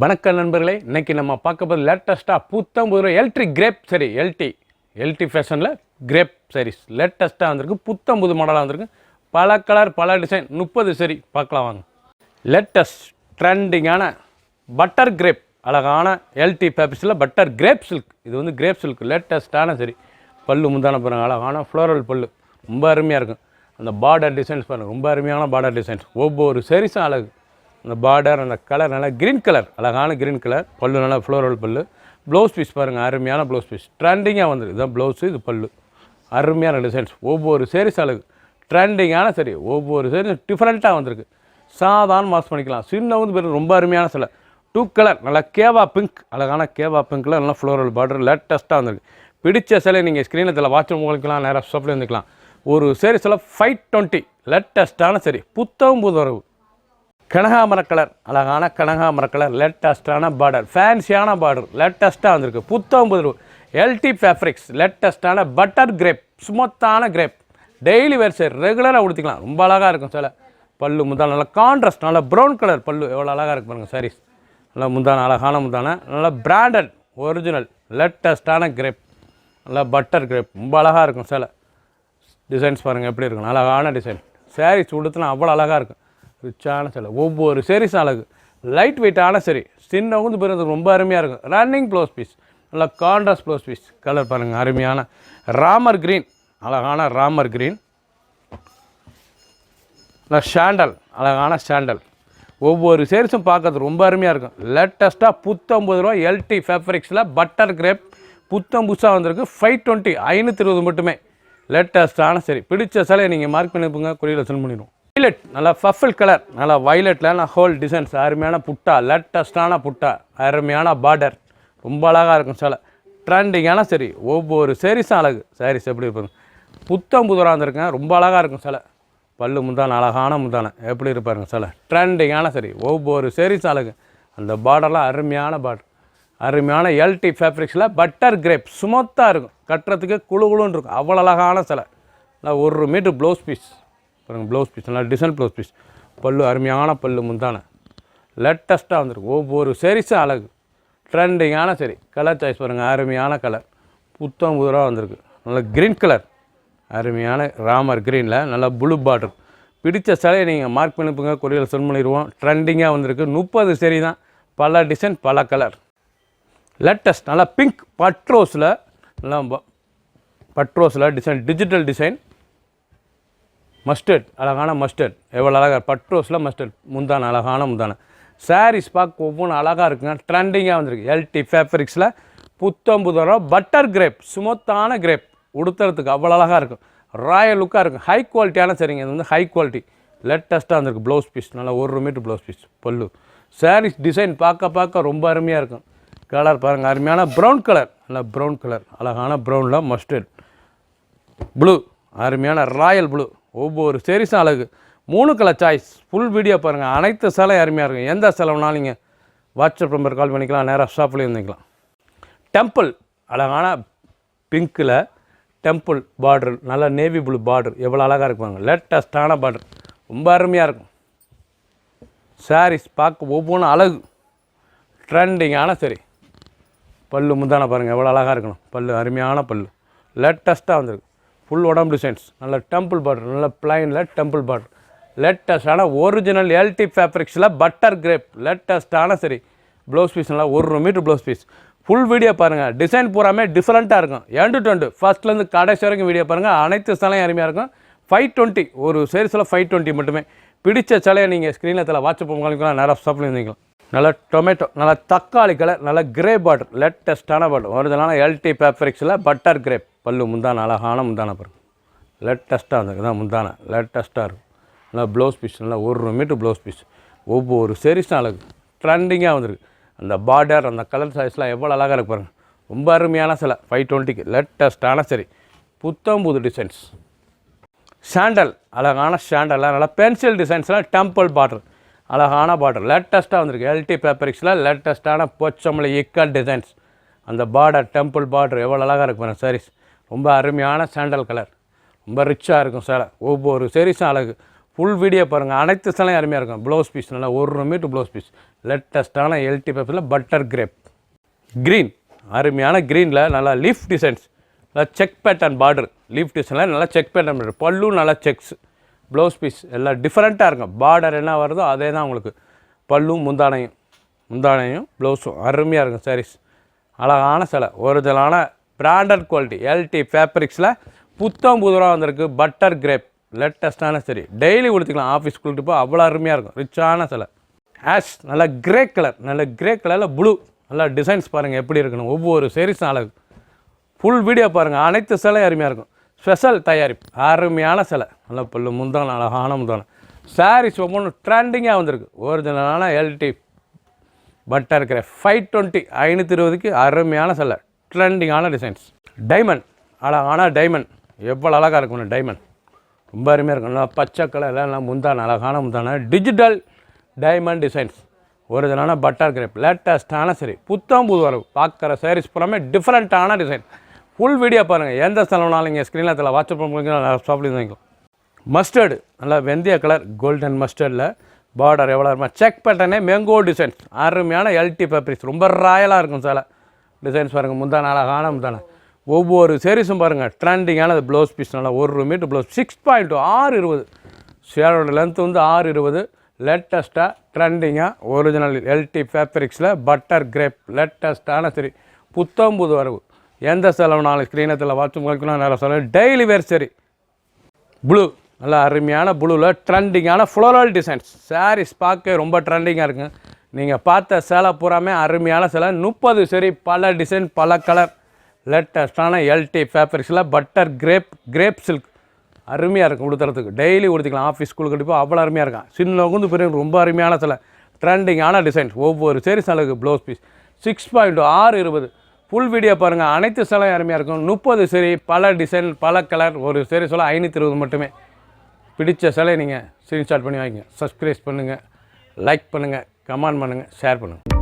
வணக்கம் நண்பர்களே, இன்றைக்கி நம்ம பார்க்க போது லேட்டஸ்ட்டாக புத்தம் புது எலக்ட்ரிக் கிரேப் சரி எல்டி ஃபேஷனில் கிரேப் சாரீஸ் லேட்டஸ்ட்டாக வந்திருக்கு. புத்தம் புது மாடலாக வந்திருக்கு. பல கலர் பல டிசைன் 30 சரி பார்க்கலாம் வாங்க. லேட்டஸ்ட் ட்ரெண்டிங்கான பட்டர் கிரேப் அழகான எல்டி ஃபேப்ரிக்ஸில் பட்டர் கிரேப் சில்க். இது வந்து கிரேப் சில்க் லேட்டஸ்ட்டான சரி. பல்லு முந்தான பாருங்கள், அழகான ஃப்ளோரல் பல்லு ரொம்ப அருமையாக இருக்கும். அந்த பார்டர் டிசைன்ஸ் பாருங்கள், ரொம்ப அருமையான பார்டர் டிசைன்ஸ். ஒவ்வொரு சரிஸும் அழகு. அந்த பார்டர் அந்த கலர் நல்லா க்ரீன் கலர், அழகான க்ரீன் கலர். பல்லு நல்லா ஃப்ளோரல் பல்லு. ப்ளவுஸ் பீஸ் பாருங்கள், அருமையான ப்ளவுஸ் பீஸ். ட்ரெண்டிங்காக வந்துருக்கு. இதுதான் ப்ளவுஸு, இது பல்லு. அருமையான டிசைன்ஸ். ஒவ்வொரு சேரீஸ் அழகு. ட்ரெண்டிங்கான சரி. ஒவ்வொரு சேரீஸ் டிஃப்ரெண்ட்டாக வந்திருக்கு. சாதாரண மாஸ் பண்ணிக்கலாம். சின்ன வந்து பேர் ரொம்ப அருமையான சில 2 கலர் நல்லா கேவா பிங்க், அழகான கேவா பிங்க்கில் நல்லா ஃப்ளோரல் பார்டர் லேட்டஸ்ட்டாக வந்திருக்கு. பிடிச்ச சிலை நீங்கள் ஸ்க்ரீனத்தில் வாட்ச் உங்களுக்கு நேராக ஷாப்பில் வந்துக்கலாம். ஒரு சேரீஸில் 520 லேட்டஸ்ட்டான சரி. புத்தம் புதரவு கனகாமர கலர், அழகான கனகாமர கலர் லேட்டஸ்ட்டான பார்டர், ஃபேன்சியான பார்டர் லேட்டஸ்ட்டாக வந்திருக்கு. புத்தம் புது எல்டி ஃபேப்ரிக்ஸ் லேட்டஸ்ட்டான பட்டர் கிரேப், ஸ்மூத்தான கிரேப். டெய்லி வேர் சரி ரெகுலராக உடுத்திக்கலாம். ரொம்ப அழகாக இருக்கும் சில. பல்லு முந்தான நல்லா கான்ட்ராஸ்ட், நல்லா ப்ரௌன் கலர் பல்லு எவ்வளோ அழகாக இருக்கு பாருங்கள் சாரீஸ். நல்லா முந்தான அழகான முந்தான நல்லா பிராண்டட் ஒரிஜினல் லேட்டஸ்ட்டான கிரேப், நல்லா பட்டர் கிரேப் ரொம்ப அழகாக இருக்கும் சில. டிசைன்ஸ் பாருங்கள் எப்படி இருக்கும், அழகான டிசைன். சாரீஸ் உடுத்துனா அவ்வளோ அழகாக இருக்கும். ரிச்சான சிலை. ஒவ்வொரு சேரீஸும் அழகு. லைட் வெயிட்டான சரி. சின்ன வந்து பிறகு ரொம்ப அருமையாக இருக்கும். ரன்னிங் ப்ளவுஸ் பீஸ், நல்லா கான்ட்ராஸ்ட் ப்ளவுஸ் பீஸ். கலர் பாருங்கள், அருமையான ராமர் க்ரீன், அழகான ராமர் க்ரீன். நல்லா ஷாண்டல், அழகான ஷாண்டல். ஒவ்வொரு சேரீஸும் பார்க்கறது ரொம்ப அருமையாக இருக்கும். லேட்டஸ்ட்டாக ₹50 எல்டி ஃபேப்ரிக்ஸில் பட்டர் கிரேப் புத்தம் புதுசாக வந்திருக்கு. 520 520 மட்டுமே. லேட்டஸ்ட்டான சரி. பிடிச்ச சிலையை நீங்கள் மார்க் பண்ணிப்போங்க, கொரியரில் சென்ட் பண்ணிடுவோம். வைலட், நல்லா பர்பிள் கலர், நல்லா வைலட்டில் நான் ஹோல் டிசைன்ஸ். அருமையான புட்டா, லேட்டஸ்ட்டான புட்டா, அருமையான பார்டர் ரொம்ப அழகாக இருக்கும் சில. ட்ரெண்டிங்கான சரி. ஒவ்வொரு சேரீஸும் அழகு. சாரீஸ் எப்படி இருப்பாங்க, புத்தம் புதுராக இருந்திருக்கேன். ரொம்ப அழகாக இருக்கும் சில. பல்லு முந்தான, அழகான முந்தான எப்படி இருப்பாருங்க சில. ட்ரெண்டிங்கான சரி. ஒவ்வொரு சேரீஸும் அழகு. அந்த பார்டர்லாம் அருமையான பார்டர். அருமையான எல்டி ஃபேப்ரிக்ஸில் பட்டர் கிரேப் ஸ்மூத்தாக இருக்கும். கட்டுறதுக்கு குழுன்னு இருக்கும். அவ்வளோ அழகான சில. நான் 1 மீட்டர் ப்ளவுஸ் பீஸ் பாருங்கள். ப்ளவுஸ் பீஸ் நல்லா டிசைன் ப்ளவுஸ் பீஸ். பல்லு அருமையான பல்லு முந்தான லேட்டஸ்ட்டாக வந்திருக்கு. ஒவ்வொரு சேரீஸும் அழகு. ட்ரெண்டிங்கான சரி. கலர் சாய்ஸ் பாருங்கள், அருமையான கலர். புத்தம் புதுராக வந்திருக்கு. நல்லா க்ரீன் கலர், அருமையான ராமர் க்ரீனில் நல்லா ப்ளூ பார்டர். பிடிச்ச சிலையை நீங்கள் மார்க் பண்ணிப்போங்க, கொரியரில் சென்ட் பண்ணிடுவோம். ட்ரெண்டிங்காக வந்திருக்கு. 30 சரி தான். பல டிசைன் பல கலர். லேட்டஸ்ட் நல்லா பிங்க் பட்ரோஸில், நல்லா பட்ரோஸில் டிசைன், டிஜிட்டல் டிசைன். மஸ்டர்ட், அழகான மஸ்டர்ட் எவ்வளோ அழகாக. பட்ரோஸில் மஸ்டர்ட் முந்தான, அழகான முந்தான. சாரீஸ் பார்க்க ஒவ்வொன்றும் அழகாக இருக்குங்க. ட்ரெண்டிங்காக வந்திருக்கு. எல்டி ஃபேப்ரிக்ஸில் ₹50 பட்டர் கிரேப் ஸ்மூத்தான கிரேப். உடுத்துறதுக்கு அவ்வளோ அழகாக இருக்கும். ராயல் லுக்காக இருக்கும். ஹை குவாலிட்டியான சரிங்க. இது வந்து ஹை குவாலிட்டி லேட்டஸ்ட்டாக வந்திருக்கு. ப்ளவுஸ் பீஸ் நல்லா 1 மீட்டர் ப்ளவுஸ் பீஸ். பல்லு சாரீஸ் டிசைன் பார்க்க ரொம்ப அருமையாக இருக்கும். கலர் பாருங்கள், அருமையான ப்ரௌன் கலர், நல்லா ப்ரௌன் கலர், அழகான ப்ரௌனில் மஸ்டர்ட் ப்ளூ, அருமையான ராயல் ப்ளூ. ஒவ்வொரு சேரீஸும் அழகு. 3 கலர் சாய்ஸ். ஃபுல் வீடியோ பாருங்கள். அனைத்து சேலை அருமையாக இருக்கும். எந்த சேலைனாலும் நீங்கள் வாட்ஸ்அப் நம்பர் கால் பண்ணிக்கலாம், நேராக ஷாப்லேயும் வந்துக்கலாம். டெம்பிள், அழகான பிங்க்கில் டெம்பிள் பார்டர், நல்லா நேவி ப்ளூ பார்டர் எவ்வளோ அழகாக இருக்குவாங்க. லேட்டஸ்ட்டான பார்டர் ரொம்ப அருமையாக இருக்கும். சாரீஸ் பார்க்க ஒவ்வொன்றும் அழகு. ட்ரெண்டிங்கான சரி. பல்லு முந்தான பாருங்கள் எவ்வளோ அழகாக இருக்கணும். பல்லு அருமையான பல்லு லேட்டஸ்ட்டாக வந்திருக்கு. ஃபுல் உடம்பு டிசைன்ஸ். நல்ல டெம்பிள் பார்டர், நல்ல பிளைனில் டெம்பிள் பார்டர். லேட்டஸ்ட்டான ஒரிஜினல் எல்டி ஃபேப்ரிக்ஸில் பட்டர் கிரேப் லேட்டஸ்ட்டான சரி. ப்ளவுஸ் பீஸ் நல்லா 1 metre blouse piece. Full video பாருங்கள். டிசைன் பூராமே டிஃப்ரெண்ட்டாக இருக்கும். எண்டு டு எண்டு ஃபஸ்ட்லேருந்து கடைசி வரைக்கும் வீடியோ பாருங்கள். அனைத்து சிலையும் அருமையாக இருக்கும். 520 ஒரு சேரீஸில் 520 மட்டுமே. பிடிச்ச சிலையை நீங்கள் ஸ்க்ரீனில் வாட்ஸ்அப் பண்ணிக்கலாம், நேராக ஷாப்பில் இருந்துக்கலாம். நல்லா டொமேட்டோ, நல்லா தக்காளி கலர், நல்லா கிரே பார்டர் லேட்டஸ்ட்டான பார்டர். ஒரிஜினலான எல்டி ஃபேப்ரிக்ஸில் பட்டர் கிரேப். பல்லு முந்தான, அழகான முந்தான பாருங்கள். லேட்டஸ்ட்டாக வந்திருக்கு தான் முந்தான. லேட்டஸ்ட்டாக இருக்கும். நல்லா ப்ளவுஸ் பீஸ் நல்லா 1 மீட்டர் ப்ளவுஸ் பீஸ். ஒவ்வொரு சேரீஸும் அழகு. ட்ரெண்டிங்காக வந்திருக்கு. அந்த பார்டர் அந்த கலர் சாய்ஸ்லாம் எவ்வளோ அழகாக இருக்கு பாருங்கள். ரொம்ப அருமையான சிலை. 520க்கு லேட்டஸ்ட்டான சரி. புத்தம் புது டிசைன்ஸ். சாண்டல், அழகான ஷாண்டல், நல்லா பென்சில் டிசைன்ஸ்லாம் டெம்பிள் பார்டர், அழகான பார்டர் லேட்டஸ்ட்டாக வந்திருக்கு. எல்டி ஃபேப்ரிக்ஸில் லேட்டஸ்ட்டான போச்சம்பளை இக்கல் டிசைன்ஸ். அந்த பார்டர் டெம்பிள் பார்டர் எவ்வளோ அழகாக இருக்கு பாருங்கள். சாரீஸ் ரொம்ப அருமையான சாண்டல் கலர். ரொம்ப ரிச்சாக இருக்கும் சேலை. ஒவ்வொரு சேரீஸும் அழகு. ஃபுல் வீடியோ பாருங்கள். அனைத்து சேலையும் அருமையாக இருக்கும். ப்ளவுஸ் பீஸ் நல்லா 1 மீட்டர் ப்ளவுஸ் பீஸ். லேட்டஸ்ட்டான எல்டி பேப்பரில் பட்டர் கிரேப் க்ரீன், அருமையான க்ரீனில் நல்லா லீஃப் டிசைன்ஸ், நல்லா செக் பேட்டர்ன் பார்டர். லீஃப் டிசைனில் நல்லா செக் பேட்டர்ன் பார்டர், பல்லு நல்லா செக்ஸ், ப்ளவுஸ் பீஸ் எல்லாம் டிஃப்ரெண்ட்டாக இருக்கும். பார்டர் என்ன வருதோ அதே தான் உங்களுக்கு பல்லும் முந்தானையும் ப்ளவுஸும் அருமையாக இருக்கும். சாரீஸ் அழகான சேலை, ஒரிஜினலான பிராண்டட் குவாலிட்டி எல்டி ஃபேப்ரிக்ஸில் புத்தம் புதுராக வந்திருக்கு. பட்டர் கிரேப் லேட்டஸ்ட்டான சரி, டெய்லி கொடுத்துக்கலாம். ஆஃபீஸ் கொடுத்து போய் அவ்வளோ அருமையாக இருக்கும். ரிச்சான சேலை. ஆஷ் நல்லா கிரே கலர், நல்ல கிரே கலரில் ப்ளூ, நல்லா டிசைன்ஸ் பாருங்கள் எப்படி இருக்கணும். ஒவ்வொரு சாரீஸும் அழகு. ஃபுல் வீடியோ பாருங்கள். அனைத்து சேலையும் அருமையாக இருக்கும். ஸ்பெஷல் தயாரிப்பு, அருமையான சேலை. நல்லா பல்லு முந்தான, அழகான முந்தான. சாரீஸ் ஒவ்வொன்று ட்ரெண்டிங்காக வந்திருக்கு. ஒரிஜினலான எல்டி பட்டர் கிரேப் 520 520க்கு அருமையான சேலை. ட்ரெண்டிங்கான டிசைன்ஸ். டைமண்ட், அழகான டைமண்ட். எவ்வளோ அழகாக இருக்கும் டைமண்ட், ரொம்ப அருமையாக இருக்கும். நல்லா பச்சை கலர், எல்லாம் முந்தான, அழகான முந்தான. டிஜிட்டல் டைமண்ட் டிசைன்ஸ், ஒரிஜினலான பட்டர் கிரேப் லேட்டஸ்ட்டான சரி, புத்தம் புது வரவு. பார்க்குற சாரீஸ் பூராமே டிஃப்ரெண்ட்டான டிசைன். ஃபுல் வீடியோ பாருங்கள். எந்த செலவுனாலும் நீங்கள் ஸ்க்ரீனில் அதில் வாட்ஸ்அப் பண்ணுங்க. மஸ்டர்டு, நல்லா வெந்தய கலர் கோல்டன் மஸ்டர்டில் பார்டர் எவ்வளோ இருக்குமா செக் பேட்டர்னே மேங்கோ டிசைன்ஸ். அருமையான எல்டி ஃபேப்ரிக்ஸ், ரொம்ப ராயலாக இருக்கும் சேலை. டிசைன்ஸ் பாருங்கள். முந்தான, அழகான முந்தான. ஒவ்வொரு சாரீஸும் பாருங்கள் ட்ரெண்டிங்கான ப்ளவுஸ் பீஸ். நல்லா 1 மீட்டர் ப்ளவுஸ் 6.2 620. ஷேரோட லென்த் வந்து 620. லேட்டஸ்ட்டாக ட்ரெண்டிங்காக ஒரிஜினல் எல்டி ஃபேப்ரிக்ஸில் பட்டர் கிரேப் லேட்டஸ்ட்டான சரி, புத்தம் புது வரவு. எந்த செலவுனாலும் ஸ்க்ரீனத்தில் வாட்ஸ்அப் கொடுக்கலாம். நிறைய செலவு. டெய்லி வேர் சரி, ப்ளூ, நல்லா அருமையான ப்ளூவில் ட்ரெண்டிங்கான ஃப்ளோரல் டிசைன்ஸ். சாரீஸ் பார்க்க ரொம்ப ட்ரெண்டிங்காக இருக்குங்க. நீங்கள் பார்த்த சேலை பூராமே அருமையான சேலை. 30 சரி, பல டிசைன், பல கலர். லேட்டஸ்ட்டான எல்டி ஃபேப்ரிக்ஸில் பட்டர் கிரேப் சில்க் அருமையாக இருக்கும். உடுத்துறதுக்கு டெய்லி உடுத்திக்கலாம். ஆஃபீஸ் ஸ்கூல் கண்டிப்பாக அவ்வளோ அருமையாக இருக்கும். சின்னவங்க பெரிய ரொம்ப அருமையான சில ட்ரெண்டிங்கான டிசைன்ஸ். ஒவ்வொரு சேரீ சேலைக்கு ப்ளவுஸ் பீஸ் 6.2 620. ஃபுல் வீடியோ பாருங்கள். அனைத்து சேலையும் அருமையாக இருக்கும். 30 சரி, பல டிசைன், பல கலர். ஒரு சேரீ சொல்ல 520 மட்டுமே. பிடிச்ச சேலையை நீங்கள் ஸ்க்ரீன்ஷாட் பண்ணி வாங்கிங்க. சப்ஸ்கிரைப் பண்ணுங்கள், லைக் பண்ணுங்கள், கமெண்ட் பண்ணுங்கள், ஷேர் பண்ணுங்கள்.